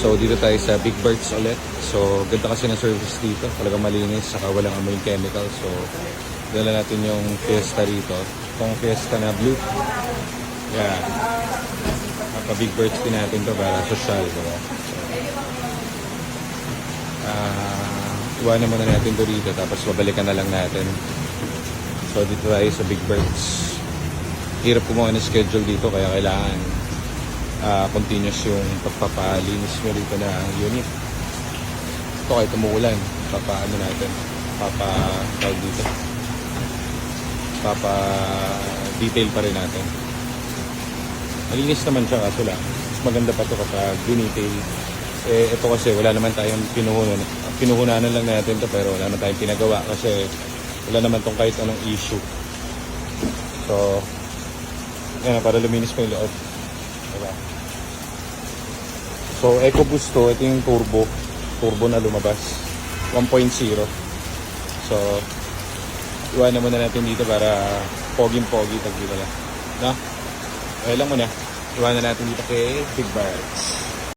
So dito tayo sa Big Birds ulit. So ganda kasi ng service dito. Talagang malinis, saka walang amoy chemical. So dala natin yung Fiesta rito. Itong Fiesta na blue. Yeah. Big Birds din natin to para social. Diba? Iwanan muna natin to rito. Tapos babalikan na lang natin. So dito tayo sa Big Birds. Hirap kumuha ng schedule dito kaya kailangan continuous yung pagpapalinis mo dito na unit. Ito kahit umuulan, papaano natin, tawag dito, detail pa rin natin. Malinis naman siya kaso lang, mas maganda pa to kapag dinetail. Ito kasi wala naman tayong pinuhunanan lang natin to pero wala naman tayong pinagawa kasi wala naman tong kahit anong issue. So, yan, para luminis pa yung loob. Diba? So, EcoBoost to. Ito yung turbo na lumabas. 1.0. So, iwanan muna natin dito para poging-pogi pag dito lang. No? Okay lang muna. Iwanan natin dito kay Big Birds.